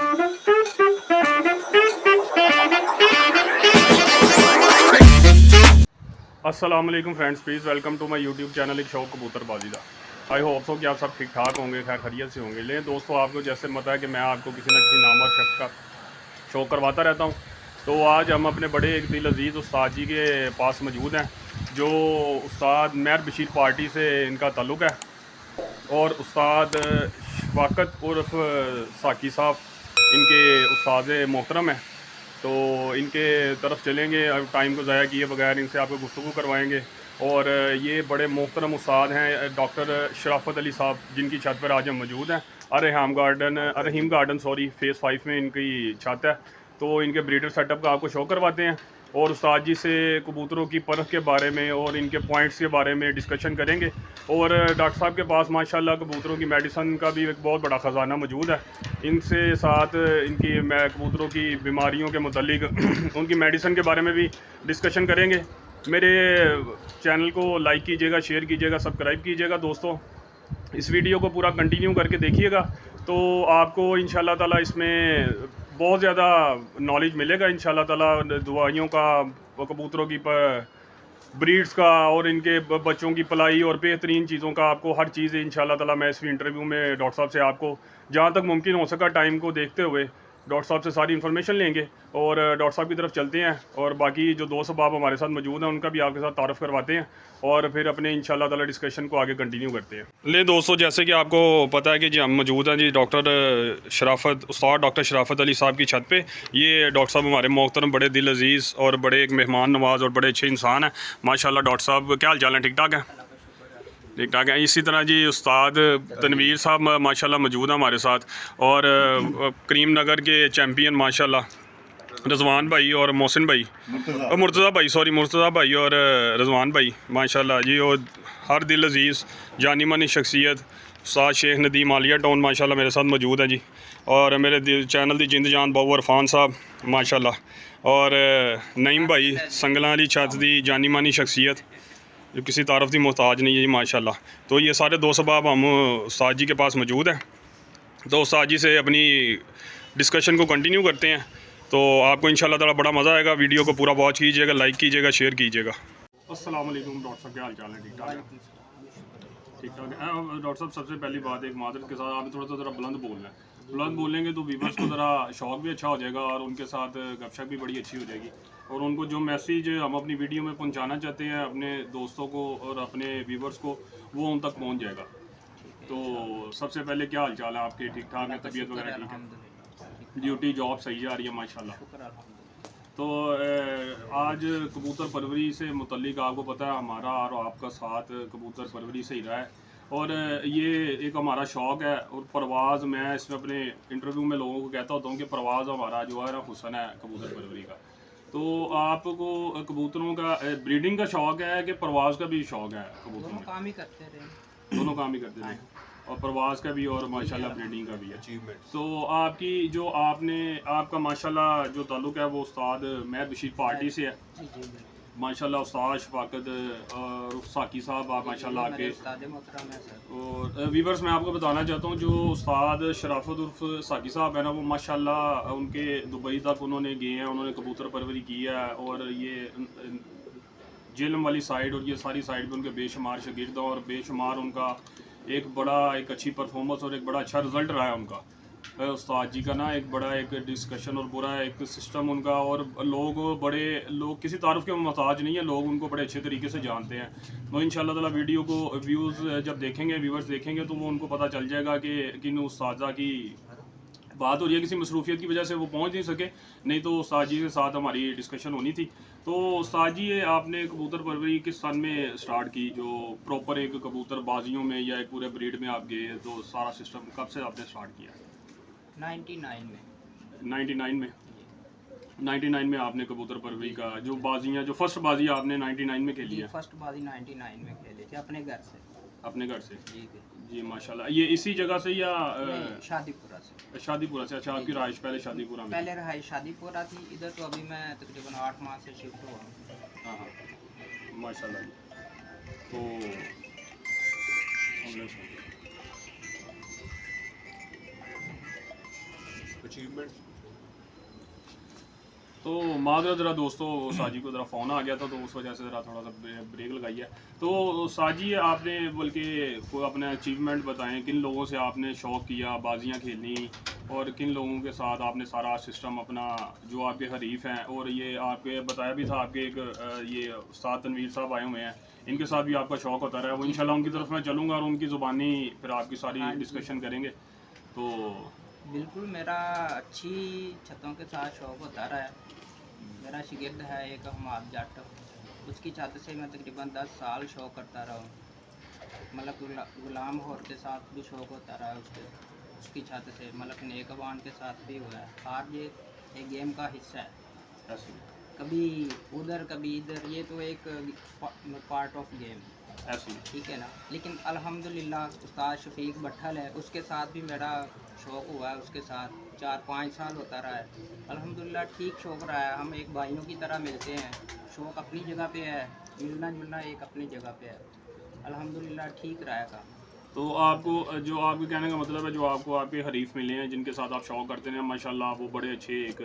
अस्सलाम वालेकुम friends, please welcome to my YouTube channel एक शौक कबूतरबाजी का। आई होप सो कि आप सब ठीक ठाक होंगे, खैर खैरियत से होंगे। लेकिन दोस्तों, आपको जैसे पता है कि मैं आपको किसी न किसी नामवर शख्स का शौक करवाता रहता हूं। तो आज हम अपने बड़े एक दिल अजीज़ उस्ताद जी के पास मौजूद हैं, जो उस्ताद मेहर बशीर पार्टी से इनका ताल्लुक़ है। और उस्ताद शफाकत उर्फ साकी साहब इनके उस्ताद मोहतरम हैं। तो इनके तरफ चलेंगे, अब टाइम को ज़ाया किए बगैर इनसे आपको गुफ्तगू करवाएंगे। और ये बड़े मोहतरम उस्ताद हैं डॉक्टर शराफत अली साहब, जिनकी छत पर आज हम मौजूद हैं। रहीम गार्डन फ़ेज़ 5 में इनकी छत है। तो इनके ब्रीडर सेटअप का आपको शो करवाते हैं और उस्ताद जी से कबूतरों की परख के बारे में और इनके पॉइंट्स के बारे में डिस्कशन करेंगे। और डॉक्टर साहब के पास माशाल्लाह कबूतरों की मेडिसन का भी एक बहुत बड़ा ख़जाना मौजूद है। इनसे साथ इनकी कबूतरों की बीमारियों के मुतालिक उनकी मेडिसन के बारे में भी डिस्कशन करेंगे। मेरे चैनल को लाइक कीजिएगा, शेयर कीजिएगा, सब्सक्राइब कीजिएगा। दोस्तों, इस वीडियो को पूरा कंटिन्यू करके देखिएगा, तो आपको इंशाल्लाह ताला इसमें बहुत ज़्यादा नॉलेज मिलेगा। इंशाल्लाह ताला दवाइयों का, कबूतरों की ब्रीड्स का और इनके बच्चों की पलाई और बेहतरीन चीज़ों का आपको हर चीज़ इंशाल्लाह ताला मैं इस इंटरव्यू में डॉक्टर साहब से आपको जहाँ तक मुमकिन हो सका टाइम को देखते हुए डॉक्टर साहब से सारी इन्फॉर्मेशन लेंगे। और डॉक्टर साहब की तरफ चलते हैं और बाकी जो दोस्त बाब हमारे साथ मौजूद हैं उनका भी आपके साथ तारुफ करवाते हैं और फिर अपने इंशाल्लाह ताला डिस्कशन को आगे कंटिन्यू करते हैं। ले दोस्तों, जैसे कि आपको पता है कि जी हम मौजूद हैं जी उस्ताद डॉक्टर शराफत अली साहब की छत पे। ये डॉक्टर साहब हमारे मोहतरम, बड़े दिल अजीज़ और बड़े एक मेहमान नवाज और बड़े अच्छे इंसान हैं माशाल्लाह। डॉक्टर साहब क्या हाल चाल है? ठीक ठाक है? ठीक ठाक है। इसी तरह जी उस्ताद तनवीर साहब माशाल्लाह मौजूद हैं हमारे साथ। और करीम नगर के चैम्पियन माशाल्लाह रज़वान भाई और मोहसिन भाई, मुर्तज़ा भाई और रज़वान भाई माशाल्लाह जी। और हर दिल अजीज़ जानी मानी शख्सियत उस्ताद शेख नदीम आलिया टाउन माशाल्लाह मेरे साथ मौजूद हैं जी। और मेरे चैनल दी जिंद जान बाबू इरफान साहब माशाल्लाह। और नईम भाई संगला वाली छत दी जानी मानी शख्सियत जो किसी तारफ़ की मोहताज नहीं है जी माशाल्लाह। तो ये सारे दोस्त बाब हम उस्ताद जी के पास मौजूद हैं। तो उस्ताद जी से अपनी डिस्कशन को कंटिन्यू करते हैं। तो आपको इंशाल्लाह ताला बड़ा मज़ा आएगा। वीडियो को पूरा वॉच कीजिएगा, लाइक कीजिएगा, शेयर कीजिएगा। अस्सलाम वालेकुम डॉक्टर साहब, क्या हाल चाल है? ठीक ठाक है? ठीक ठाक है। डॉक्टर साहब, सबसे पहली बात एक मादरत के साथ आपने थोड़ा सा ज़रा बुलंद बोलना है। बुलंद बोलेंगे तो व्यूवर्स को ज़रा शौक भी अच्छा हो जाएगा और उनके साथ गपशप भी बड़ी अच्छी हो जाएगी। और उनको जो मैसेज हम अपनी वीडियो में पहुंचाना चाहते हैं अपने दोस्तों को और अपने व्यूवर्स को, वो उन तक पहुंच जाएगा। तो सबसे पहले क्या हाल चाल है आपके? ठीक ठाक है? तबीयत वगैरह ठीक है? ड्यूटी जॉब सही जा रही है माशाल्लाह? तो आज कबूतर परवरी से मुतल्लिक आपको पता है हमारा और आपका साथ कबूतर परवरी से ही रहा है। और ये एक हमारा शौक़ है। और परवाज़, मैं इसमें अपने इंटरव्यू में लोगों को कहता होता हूँ कि परवाज़ हमारा जो है ना हुस्न है कबूतर परवरी का। तो आपको कबूतरों का ब्रीडिंग का शौक़ है कि परवाज़ का भी शौक़ है? कबूतरों दोनों काम ही करते रहे। दोनों काम ही करते रहे, और परवाज़ का भी और माशाल्लाह ब्रीडिंग का भी है। तो आपकी जो आपका माशाल्लाह जो ताल्लुक़ है वो उस्ताद मेहर बशीर पार्टी से है माशाल्लाह। उस्ताद शफाकत और साकी साहब आप माशाल्लाह आपके। और व्यूवर्स, मैं आपको बताना चाहता हूँ जो उस्ताद शराफत उर्फ साकी साहब है ना, वो माशाल्लाह उनके दुबई तक उन्होंने गए हैं, उन्होंने कबूतर परवरी की है। और ये जेलम वाली साइड और ये सारी साइड पे उनके बेशुमार शागिर्द और बेशुमार उनका एक अच्छी परफॉर्मेंस और एक बड़ा अच्छा रिज़ल्ट रहा है उनका। उस्ताद जी का ना एक बड़ा एक डिस्कशन और बुरा एक सिस्टम उनका। और लोग किसी तारुफ के मोहताज नहीं है, लोग उनको बड़े अच्छे तरीके से जानते हैं। तो इंशाल्लाह ताला वीडियो को जब देखेंगे, व्यूवर्स देखेंगे, तो वो उनको पता चल जाएगा कि किन उस्तादा की बात हो रही है। किसी मसरूफियत की वजह से वो पहुंच नहीं सके, नहीं तो उस्ताद जी के साथ हमारी डिस्कशन होनी थी। तो उस्ताद जी, ये आपने कबूतर परवरी किस सन में स्टार्ट की, जो प्रॉपर एक कबूतर बाजियों में या एक पूरे ब्रीड में आप गए, तो सारा सिस्टम कब से आपने स्टार्ट किया? 99 में। 99 में 99 में आपने कबूतर परवरी का जो बाजियाँ, जो फर्स्ट बाजी आपने 99 में खेली है? फर्स्ट बाजी 99 में खेली थी अपने घर से। अपने घर से? जी माशाल्लाह। ये इसी जगह से या शादीपुरा से? शादीपुरा से। अच्छा, आपकी रहाइश पहले शादीपुरा में? पहले रहाइश शादीपुरा थी इधर, तो अभी मैं तकरीबन 8 माह से शिफ्ट हुआ हूँ। हाँ हाँ, माशाल्लाह। तो अचीवमेंट। तो माजरा ज़रा दोस्तों साजी को ज़रा फ़ोन आ गया था तो उस वजह से ज़रा थोड़ा सा ब्रेक लगाई है। तो साजी आपने बल्कि कोई अपने अचीवमेंट बताएं, किन लोगों से आपने शौक़ किया बाजियां खेलनी और किन लोगों के साथ आपने सारा सिस्टम अपना जो आपके हरीफ हैं, और ये आपके बताया भी था आपके एक ये उस्ताद तनवीर साहब आए हुए हैं, इनके साथ भी आपका शौक़ होता रहा है। वो इंशाल्लाह उनकी तरफ मैं चलूँगा और उनकी ज़ुबानी फिर आपकी सारी हाँ जी, डिस्कशन करेंगे। तो बिल्कुल मेरा अच्छी छतों के साथ शौक़ होता रहा है। मेरा शागिर्द है एक हमाद जट, उसकी छत से मैं तकरीबन 10 साल शौक़ करता रहा हूँ। मतलब गुलाम हौर के साथ भी शौक़ होता रहा है उसकी छत से, मतलब नेकवान के साथ भी हुआ है। हार ये एक गेम का हिस्सा है, ऐसे कभी उधर कभी इधर, ये तो एक पार्ट ऑफ गेम, ऐसे ठीक है ना। लेकिन अल्हम्दुलिल्लाह उस्ताद शफीक भट्टल है, उसके साथ भी मेरा शौक़ हुआ है, उसके साथ 4-5 साल होता रहा है। अल्हम्दुलिल्लाह ठीक शौक़ रहा है, हम एक भाइयों की तरह मिलते हैं। शौक़ अपनी जगह पे है, मिलना जुलना एक अपनी जगह पे है। अल्हम्दुलिल्लाह ठीक रहा है काम। तो आपको जो आपके कहने का मतलब है, जो आपको आपके हरीफ मिले हैं जिनके साथ आप शौक़ करते हैं माशाल्लाह, वो बड़े अच्छे एक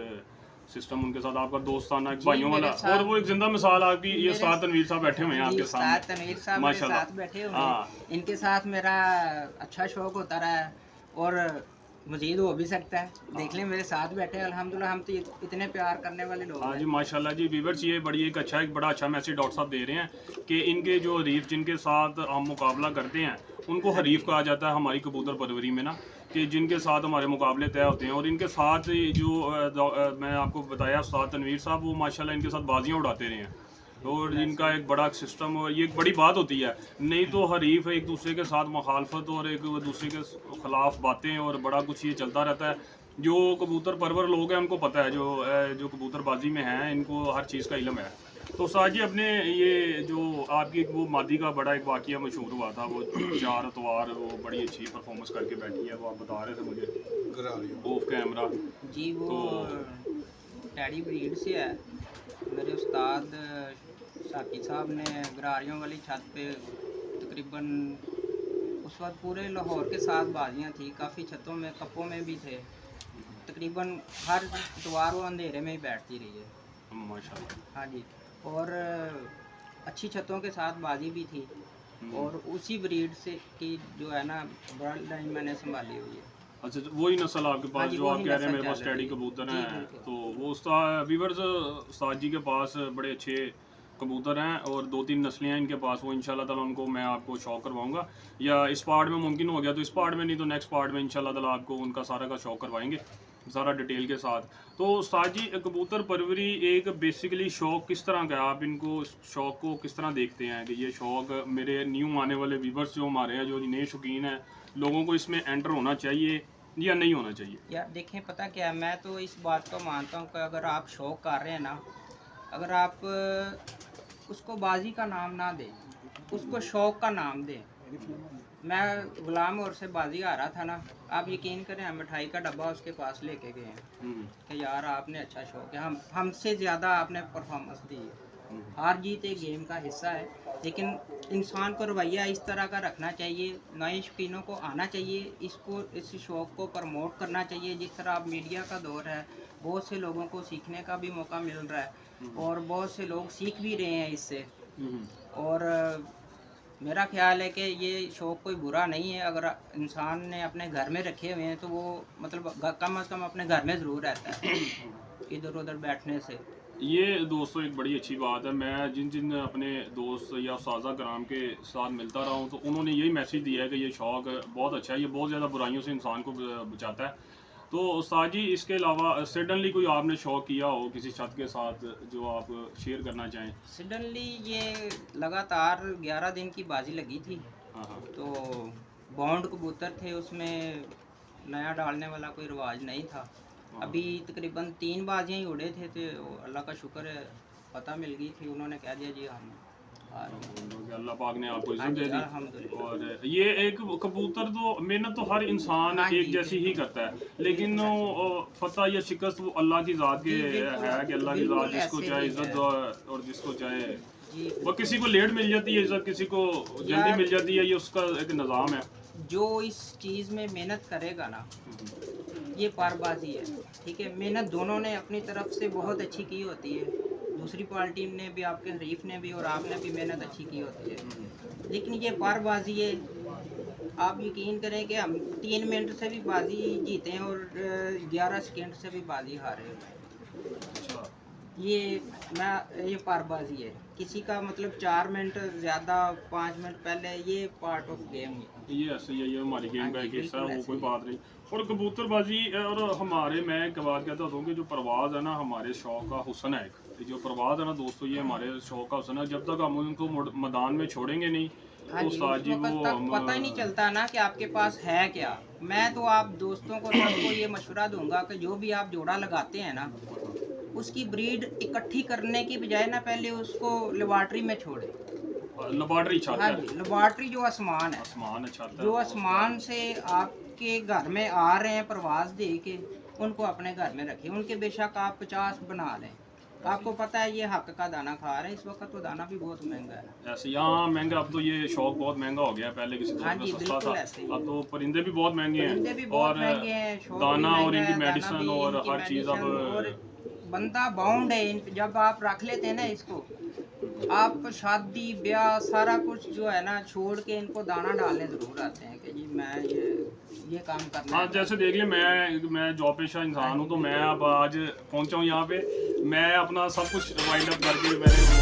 सिस्टम उनके साथ आपका दोस्ताना एक जी, भाइयों वाला, मेरे साथ और वो एक जिंदा मिसाल आपकी ये मेरे उस्ताद तनवीर साहब बैठे हुए हैं जी, आपके उस्ताद सामने तनवीर साहब मेरे माशाल्लाह। साथ बैठे हुए हाँ हैं। इनके साथ मेरा अच्छा शौक़ होता रहा है और मज़ीद हो भी सकता है। देख लें मेरे साथ बैठे हैं, अल्हम्दुलिल्लाह हम तो इतने प्यार करने वाले लोग हाँ जी हैं। माशाल्लाह जी। वीवर्स ये बड़ी एक बड़ा अच्छा मैसेज डॉक्टर साहब दे रहे हैं कि इनके जो हरीफ जिनके साथ हम मुकाबला करते हैं उनको हाँ हरीफ जी। कहा जाता है हमारी कबूतर परवरी में ना, कि जिनके साथ हमारे मुकाबले तय होते हैं। और इनके साथ जो मैं आपको बताया उस्ताद तनवीर साहब, वो माशाल्लाह इनके साथ बाजियां उड़ाते रहे हैं। और बिल्कुल इनका ऐसे एक बड़ा सिस्टम, और ये एक बड़ी बात होती है। नहीं तो हरीफ एक दूसरे के साथ मुखालफत और एक दूसरे के खिलाफ बातें और बड़ा कुछ ये चलता रहता है। जो कबूतर परवर लोग हैं उनको पता है, जो कबूतरबाजी में हैं इनको हर चीज़ का इल्म है। तो साजी अपने ये जो आपकी वो मादी का बड़ा एक वाक़या मशहूर हुआ था, वो 4 अतवार वो बड़ी अच्छी परफॉर्मेंस करके बैठी है, वो आप बता रहे थे मुझे ऑफ कैमरा। जी, वो तो टैडी ब्रीड से है। मेरे उस्ताद साकी साहब ने गरारियों वाली छत पे तकरीबन उस वक्त पूरे लाहौर के साथ बाजियाँ थी, काफ़ी छतों में कप्पों में भी थे। तकरीबन हर इतवार वो अंधेरे में ही बैठती रही है। माशाल्लाह। हाँ जी, और अच्छी छतों के साथ बाजी भी थी। और उसी ब्रीड से की जो है ना बर्ड लाइन मैंने संभाली हुई है। अच्छा, तो वही नस्ल आपके हाँ पास जी, जो आप वही कह रहे हैं नस्ल मेरे पास चल टैडी रही है। कबूतर जी, हैं, बिल्कुल। तो वो उस्ताद वीवर्स उस्ताद जी के पास बड़े अच्छे कबूतर हैं और 2-3 नस्लें हैं इनके पास। वो इंशाल्लाह ताला उनको मैं आपको शौक करवाऊंगा, या इस पार्ट में मुमकिन हो गया तो इस पार्ट में, नहीं तो नेक्स्ट पार्ट में इंशाल्लाह ताला आपको उनका सारा का शौक करवाएंगे सारा डिटेल के साथ। तो उस्ताद जी, कबूतर परवरी एक बेसिकली शौक किस तरह का है? आप इनको शौक को किस तरह देखते हैं कि ये शौक मेरे न्यू आने वाले व्यूवर्स जो हमारे हैं, जो नए शौकीन हैं, लोगों को इसमें एंटर होना चाहिए या नहीं होना चाहिए? यार देखें, पता क्या है, मैं तो इस बात को मानता हूँ कि अगर आप शौक कर रहे हैं ना, अगर आप उसको बाजी का नाम ना दें, उसको शौक का नाम दें। मैं गुलाम और से बाजी आ रहा था ना, आप यकीन करें, हम मिठाई का डब्बा उसके पास लेके गए हैं कि यार आपने अच्छा शौक है, हमसे ज़्यादा आपने परफॉर्मेंस दी है। हार जीत एक गेम का हिस्सा है, लेकिन इंसान को रवैया इस तरह का रखना चाहिए। नए शौकीनों को आना चाहिए, इस शौक़ को प्रमोट करना चाहिए। जिस तरह अब मीडिया का दौर है, बहुत से लोगों को सीखने का भी मौका मिल रहा है और बहुत से लोग सीख भी रहे हैं इससे। और मेरा ख्याल है कि ये शौक़ कोई बुरा नहीं है। अगर इंसान ने अपने घर में रखे हुए हैं तो वो मतलब कम अज़ कम अपने घर में ज़रूर रहता है इधर उधर बैठने से। ये दोस्तों एक बड़ी अच्छी बात है। मैं जिन जिन अपने दोस्त या साजा कराम के साथ मिलता रहा हूँ, तो उन्होंने यही मैसेज दिया है कि ये शौक़ बहुत अच्छा है, ये बहुत ज़्यादा बुराइयों से इंसान को बचाता है। तो उस्ताद जी, इसके अलावा सडनली कोई आपने शौक़ किया हो किसी छत के साथ जो आप शेयर करना चाहें? सडनली ये लगातार 11 दिन की बाजी लगी थी। हाँ हाँ। तो बाउंड कबूतर थे, उसमें नया डालने वाला कोई रिवाज नहीं था। अभी तकरीबन 3 बाजियाँ ही उड़े थे, तो अल्लाह का शुक्र है पता मिल गई थी, उन्होंने कह दिया जी हम आ रहे हैं। अल्लाह पाक ने आपको हाँ इज्जत जी, दे दी। अल्हम्दुलिल्लाह। और ये एक कबूतर, तो मेहनत तो हर इंसान हाँ एक जी, जैसी ही बिल्कुल। करता है, लेकिन बिल्कुल वो फतह या शिकस्त वो अल्लाह की ज़ात के जी, बिल्कुल, है, कि अल्लाह की ज़ात बिल्कुल जिसको ऐसे चाहे ही इज्जत है। दो और जिसको चाहे जी, वो, किसी को लेट मिल जाती है इज्जत, किसी को जल्दी यार मिल जाती है, ये उसका एक निज़ाम है। जो इस चीज़ में मेहनत करेगा ना, ये पारबाजी है। ठीक है, मेहनत दोनों ने अपनी तरफ से बहुत अच्छी की होती है, दूसरी पार्टी ने भी, आपके हरीफ ने भी और आपने भी मेहनत अच्छी की होती है, लेकिन ये पारबाजी है। आप यकीन करें कि हम 3 मिनट से भी बाजी जीते हैं और 11 सेकेंड से भी बाजी हारे हुए हैं। अच्छा, ये पारबाजी है। किसी का मतलब 4 मिनट ज़्यादा, 5 मिनट पहले, ये पार्ट ऑफ गेम है। ये ऐसे ही है, ये हमारी हाँ गेम का जी, एक हिस्सा है, बिल्कुल वो ऐसे कोई ही बात नहीं। और कबूतरबाजी और हमारे, मैं एक बात कहता हूँ कि जो परवाज़ है ना, हमारे शौक का हुस्न है। एक जो परवाज़ है ना दोस्तों, ये हमारे शौक का हुस्न है। जब तक हम उनको मैदान में छोड़ेंगे नहीं हाँ तो जी, उस्ताद उस जी वक्त वो तक हम पता ही नहीं चलता ना कि आपके पास है क्या। मैं तो आप दोस्तों को, सबको ये मशवरा दूंगा कि जो भी आप जोड़ा लगाते हैं ना, उसकी ब्रीड इकट्ठी करने की बजाय ना पहले उसको लेबॉर्ट्री में छोड़े। लेबॉर्ट्री हाँ छाता जी, है, लेबॉर्ट्री जो आसमान है, आसमान छाता है जो वो आसमान उस्ताद। से आपके घर में आ रहे हैं प्रवास दे के, उनको अपने घर में रखिए। उनके बेशक आप 50 बना लें, आपको पता है ये हक का दाना खा रहे हैं। इस वक्त तो दाना भी बहुत महंगा है। ऐसे यहाँ महंगा, अब तो ये शौक बहुत महंगा हो गया है। पहले किसी हाँ दौर में जी, सस्ता था, बिल्कुल ऐसे ही अब है। तो परिंदे भी बहुत महंगे परिंदे भी हैं बहुत और महंगे हैं, शौक भी दाना और महंगा इनकी है, दाना मेडिसिन भी, और इनकी हर चीज़ अब। मेडिसिन। और बंदा बाउंड है जब आप रख लेते हैं ना इसको, आप शादी ब्याह सारा कुछ जो है ना छोड़ के इनको दाना डालने ज़रूर आते हैं कि जी मैं ये काम करना हाँ, है जैसे मैंने। देख लिया, मैं जॉब पेशा हाँ इंसान जी, हूँ, तो मैं बिल्कुल। अब आज पहुँचा हूँ यहाँ पे। मैं अपना सब कुछ वाइंड अप करके मैंने वो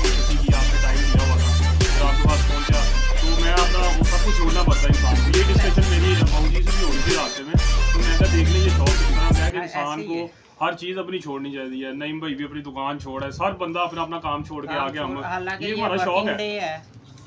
किसी की आपसे टाइम दिया हुआ था, फिर आपके पास पहुँचा, तो मैं अपना वो सब कुछ छोड़ना पड़ता है इंसान को। ये डिस्कशन मेरी बाबूजी से भी हो रही थी रास्ते में, तो मैं कहा देख लीजिए शौक इस तरह का है कि हाँ, ऐसे इंसान ही को है। हर चीज़ अपनी छोड़नी चाहिए। नईम भाई भी अपनी दुकान छोड़ है, हर बंदा अपना अपना काम छोड़ के काम आगे छोड़, हम, हालांकि ये ये हमारा शौक वर्किंग है। डे है,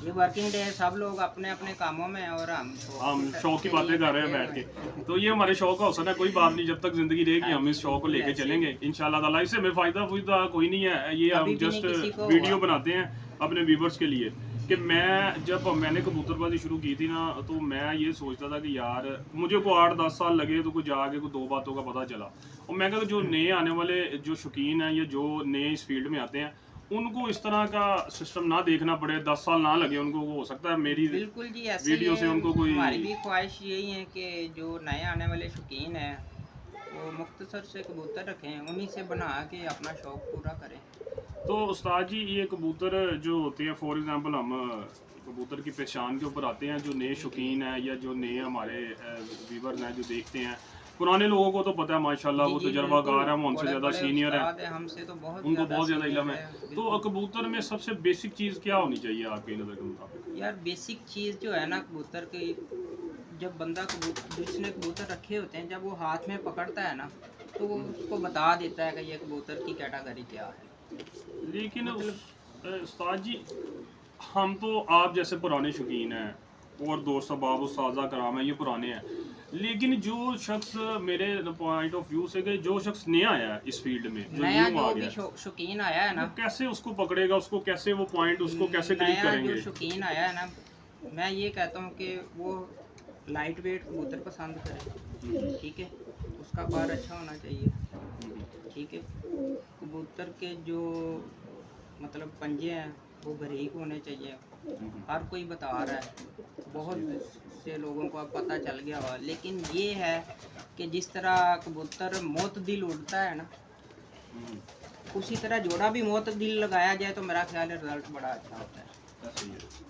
ये वर्किंग डे है, सब लोग अपने अपने कामों में हैं और हम हम शौक की के लिए बातें कर रहे हैं बैठे बैठ हुए के, हैं। तो ये हमारे शौक का अवसर है। कोई बात नहीं, जब तक जिंदगी रहेगी हाँ हम जी, इस शौक को बिल्कुल लेके ऐसे ही। चलेंगे इंशाल्लाह ताला। इससे हमें फ़ायदा फुयदा कोई नहीं है, ये हम कभी भी नहीं जस्ट किसी को हुआ। वीडियो बनाते हैं अपने व्यूवर्स के लिए। कि मैंने कबूतरबाजी शुरू की थी ना, तो मैं ये सोचता था कि यार मुझे को 8-10 साल लगे तो कुछ जाके कुछ 2 बातों का पता चला। और मैं कहा जो नए आने वाले जो शौकीन हैं या जो नए इस फील्ड में आते हैं, उनको इस तरह का सिस्टम ना देखना पड़े, 10 साल ना लगे उनको। वो हो सकता है मेरी बिल्कुल जी, ऐसे ही वीडियो से है। उनको कोई। हमारी भी ख्वाहिश यही है कि जो नए आने वाले शौकीन हैं वो मुख्तसर से कबूतर रखें, उन्हीं से बना के अपना शौक़ पूरा करें। तो उस्ताद जी, ये कबूतर जो होते हैं, फॉर एग्जांपल हम कबूतर की पहचान के ऊपर आते हैं, जो नए शौकीन हैं या जो नए हमारे व्यूवर्स हैं जो देखते हैं, पुराने लोगों को तो पता है माशाल्लाह, जी वो जी, बिल्कुल। तजर्बाकार हैं, वो हमसे बड़े ज़्यादा बड़े सीनियर हैं, उस्ताद हैं, हमसे तो बहुत उनको ज़्यादा बहुत ज़्यादा इलम सीनियर है। है, तो बिल्कुल। कबूतर में सबसे बेसिक चीज़ क्या होनी चाहिए आपकी नज़र के मुताबिक? यार बेसिक चीज़ जो है ना कबूतर की, जब बंदा कबूतर, जिसने कबूतर रखे होते हैं, जब वो हाथ में पकड़ता है ना, तो वो उसको बता देता है कि ये कबूतर की कैटेगरी क्या है। लेकिन मतलब उस्ताद जी, हम तो आप जैसे पुराने शौकीन हैं और दोस्त अहबाब उस्तादा कराम हैं, ये पुराने हैं। लेकिन जो शख्स, मेरे पॉइंट ऑफ व्यू से, कि जो शख्स नया आया है इस फील्ड में, जो नया न्यू आ जो गया भी है, शौकीन आया है वो ना, कैसे उसको पकड़ेगा, उसको कैसे वो पॉइंट, उसको कैसे क्लिक नया जो करेंगे? शौकीन आया है ना, मैं ये कहता हूँ कि वो लाइट वेट कबूतर पसंद करे। ठीक है, उसका पर अच्छा होना चाहिए। ठीक है, कबूतर के जो मतलब पंजे हैं वो बारीक होने चाहिए। हर कोई बता रहा है, बहुत से लोगों को अब पता चल गया हुआ, लेकिन ये है कि जिस तरह कबूतर मोतदिल उड़ता है ना, उसी तरह जोड़ा भी मोतदिल लगाया जाए तो मेरा ख्याल है रिजल्ट बड़ा अच्छा होता है। ऐसे ही है।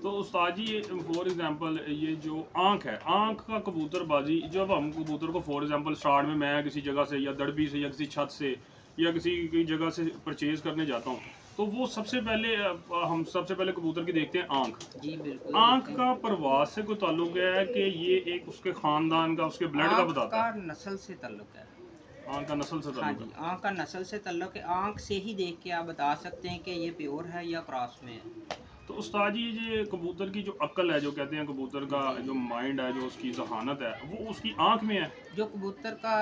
तो उस्ताद जी, फॉर एग्जांपल ये जो आँख है, आँख का कबूतरबाजी, जब हम कबूतर को फॉर एग्जांपल स्टार्ट में मैं किसी जगह से या दड़बी से या किसी छत से या किसी जगह से परचेज करने जाता हूँ, तो वो हम सबसे पहले कबूतर की देखते हैं आँख। जी बिल्कुल, आँख देखते हैं। का प्रवास से कोई ताल्लुक है कि ये एक उसके ख़ानदान का, उसके ब्लड का आँख बताता का है? नस्ल से ताल्लुक है। आँख का नस्ल से हाँ ताल्लुक जी, है। आँख का नस्ल से ताल्लुक है। आँख से ही देख के आप बता सकते हैं कि ये प्योर है या क्रॉस में है। तो उस्ताद जी, ये कबूतर की जो अक्ल है, जो कहते हैं कबूतर का जी जो जी, माइंड है, जो उसकी जहानत है, वो उसकी आँख में है। जो कबूतर का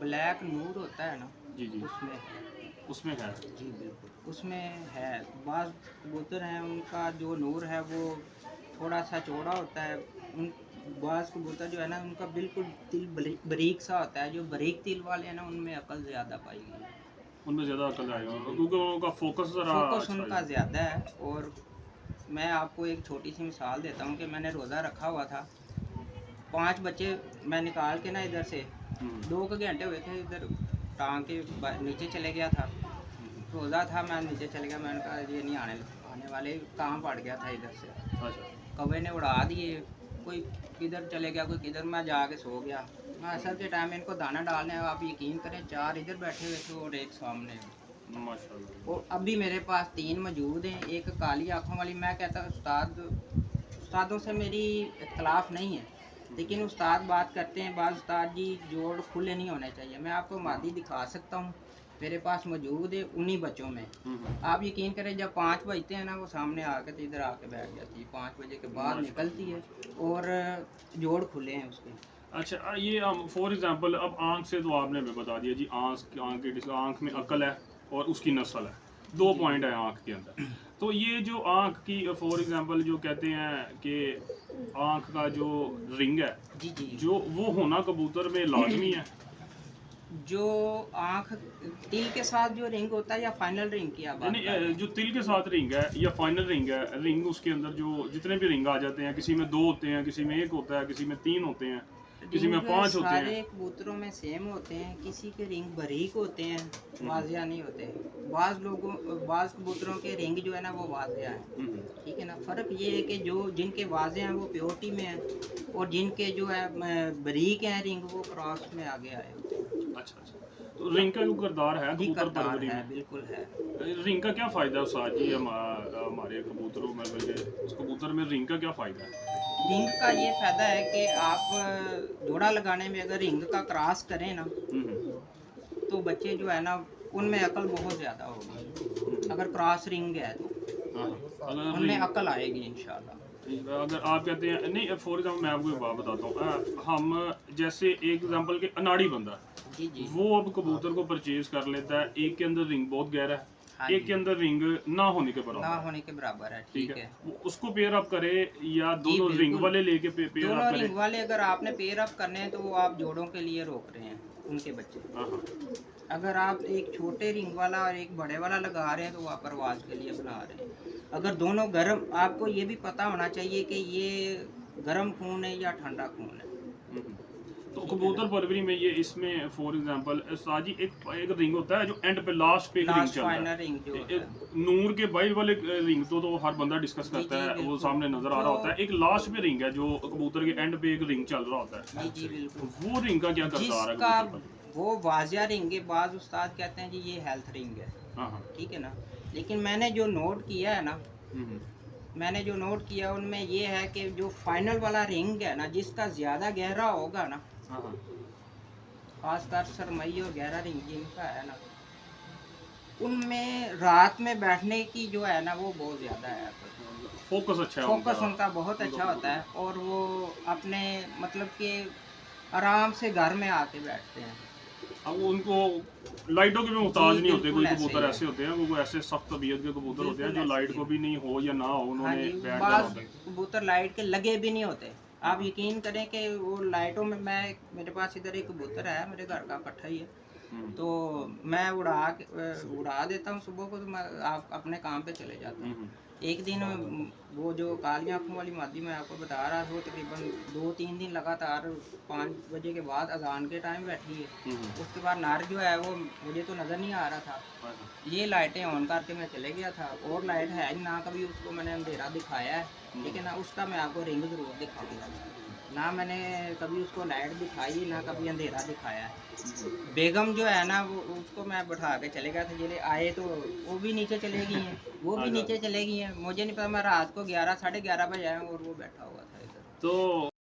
ब्लैक नूर होता है ना, जी जी, उसमें है। उसमें है। जी बिल्कुल, उसमें है। बाज़ कबूतर हैं उनका जो नूर है वो थोड़ा सा चौड़ा होता है। उन बाज़ कबूतर जो है ना, उनका बिल्कुल तिल बारीक सा होता है। जो बारीक तिल वाले हैं ना, उनमें अकल ज़्यादा पाई गई है। उनमें ज़्यादा अकल आएगा क्योंकि उनका फोकस ज़रा फोकस अच्छा उनका है। ज़्यादा है। और मैं आपको एक छोटी सी मिसाल देता हूँ कि मैंने रोज़ा रखा हुआ था, 5 बच्चे मैं निकाल के ना इधर से 2 घंटे हुए थे, इधर टांग के नीचे चले गया था, रोज़ा था, मैं नीचे चले गया, मैंने कहा ये नहीं आने वाले, कहाँ पड़ गया था इधर से, अच्छा कौवे ने उड़ा दिए, कोई किधर चले गया, कोई किधर, मैं जाके सो गया। मैं असर के टाइम इनको दाना डालने, आप यकीन करें 4 इधर बैठे हुए थे और एक सामने, माशाल्लाह। और अभी मेरे पास 3 मौजूद हैं, एक काली आँखों वाली। मैं कहता उस्तादों से मेरी इख्तलाफ नहीं है, लेकिन उस्ताद बात करते हैं, बाज़ उस्ताद जी जोड़ खुले नहीं होने चाहिए। मैं आपको मादी दिखा सकता हूँ, मेरे पास मौजूद है उन्हीं बच्चों में। आप यकीन करें, जब 5 बजते हैं ना, वो सामने आके तो इधर आके बैठ जाती है, 5 बजे के बाद निकलती है और जोड़ खुले हैं उसके। अच्छा ये हम फॉर एग्जांपल अब आंख से तो आपने हमें बता दिया जी, आंख में अकल है और उसकी नस्ल है, 2 पॉइंट है आंख के अंदर। तो ये जो आंख की फॉर एग्जांपल जो कहते हैं कि आंख का जो रिंग है, जी जी, जो वो होना कबूतर में लाजमी है। जो आँख तिल के साथ जो रिंग होता है या फाइनल रिंग की आप बात यानी कर रहे हैं? जो तिल के साथ रिंग है या फाइनल रिंग है, रिंग उसके अंदर जो जितने भी रिंग आ जाते हैं, किसी में 2 होते हैं, किसी में 1 होता है, किसी में 3 होते हैं, किसी में रिंग 5 होते सारे हैं। कबूतरों में सेम होते हैं, किसी के रिंग बारीक होते हैं, वाजिया नहीं होते। बाज़ कबूतरों के रिंग जो है ना वो वाजिया है, ठीक है ना। फ़र्क ये है कि जो जिनके वाजिया हैं वो प्योरिटी में हैं, और जिनके जो है बारीक हैं रिंग, वो क्रॉस में आगे आए होते हैं। अच्छा अच्छा, तो रिंग का जो किरदार है जी, कबूतर करदार परवरी है, में, बिल्कुल है। रिंग का क्या फ़ायदा है उस्ताद जी? हमारे कबूतरों में उस कबूतर में रिंग का क्या फ़ायदा है? रिंग का ये फ़ायदा है कि आप जोड़ा लगाने में अगर रिंग का क्रॉस करें ना, हम्म, तो बच्चे जो है ना उनमें अकल बहुत ज़्यादा होगी। अगर क्रॉस रिंग है तो हाँ, अगर उनमें रिंग अकल आएगी इंशाल्लाह। अगर आप कहते हैं नहीं, फॉर एग्जाम्पल मैं आपको एक बात बताता हूँ, हम जैसे एक एग्जांपल के अनाड़ी बंदा, जी जी, वो अब कबूतर को परचेज कर लेता है, एक के अंदर रिंग बहुत गहरा है, हाँ एक जी, के अंदर रिंग ना होने के ना बराबर है, होने के बराबर है, ठीक ठीक है, है। वो उसको पेयर अप करे या जी दोनों रिंग बिल्कुल, वाले लेके पेयर अप दोनों करे? रिंग वाले अगर आपने पेयर अप करने हैं तो वो आप जोड़ों के लिए रोक रहे हैं उनके बच्चे। हाँ हाँ, अगर आप एक छोटे रिंग वाला और एक बड़े वाला लगा रहे हैं तो वो आप परवाज के लिए बना रहे हैं। अगर दोनों गर्म, आपको ये भी पता होना चाहिए कि ये गर्म खून है या ठंडा खून है, हम्म। तो ठीक है ना। कबूतर परवरी में ये इसमें फॉर एग्जांपल साजी एक एक रिंग होता है जो एंड पे लास्ट पे एक रिंग लास्ट चल रहा फाइनल है, रिंग जो होता है। नूर के बाहर वाले रिंग तो हर बंदा डिस्कस जी करता जी है, वो बिल्कुल, सामने नजर आ रहा होता है। एक लास्ट पे रिंग है जो कबूतर के एंड पे एक रिंग चल रहा होता है, जी जी बिल्कुल, वो रिंग का क्या करदार है जिसका कबूतर पर? वो वाजिया रिंग है, बाज़ उस्ताद कहते हैं जी ये हेल्थ रिंग है, हाँ हाँ, ठीक है ना। लेकिन मैंने जो नोट किया है ना, हम्म, मैंने जो नोट किया उनमें ये है कि जो फाइनल वाला रिंग है ना, जिसका ज़्यादा गहरा होगा ना, हाँ हाँ, खासकर सरमई और गहरा रिंग जिनका है ना, उनमें रात में बैठने की जो है ना वो बहुत ज़्यादा है। फोकस अच्छा है फोकस उनका। उनका बहुत अच्छा होता है, और वो अपने मतलब कि आराम से घर में आके बैठते हैं। अब उनको लाइटों के भी मुहताज जी नहीं होते, कोई बिल्कुल ऐसे कबूतर ही है, ऐसे होते हैं, वो ऐसे सख्त तबीयत के कबूतर होते हैं बिल्कुल जो ऐसे लाइट ही को है। भी नहीं हो या ना हो हाँ उन्होंने जी, बैठ जाना बाज़ होता है। कबूतर लाइट के लगे भी नहीं होते। आप यकीन करें कि वो लाइटों में, मैं मेरे पास इधर एक कबूतर है, मेरे घर का पट्ठा ही है, हम्म, तो मैं उड़ा देता हूँ सुबह को, तो मैं आप अपने काम पे चले जाता हूँ। हम्म, एक दिन वो जो काली आँखों वाली मादी मैं आपको बता रहा था, वो तकरीबन 2-3 दिन लगातार 5 बजे के बाद अज़ान के टाइम बैठी है। हम्म, उसके बाद नर जो है वो मुझे तो नज़र नहीं आ रहा था। हाँ, हाँ, ये लाइटें ऑन करके मैं चले गया था, और लाइट है ही ना, कभी उसको मैंने अंधेरा दिखाया है, ठीक है ना। उसका मैं आपको रिंग ज़रूर दिखाऊंगा, ना मैंने कभी उसको लाइट दिखाई, ना कभी अंधेरा दिखाया है। बेगम जो है ना, वो उसको मैं बैठा के चले गया था, जले आए तो वो भी नीचे चले गई हैं, वो भी अच्छा। नीचे चले गई हैं, मुझे नहीं पता, मैं रात को 11 साढ़े 11 बजे आया हूँ और वो बैठा हुआ था इधर। तो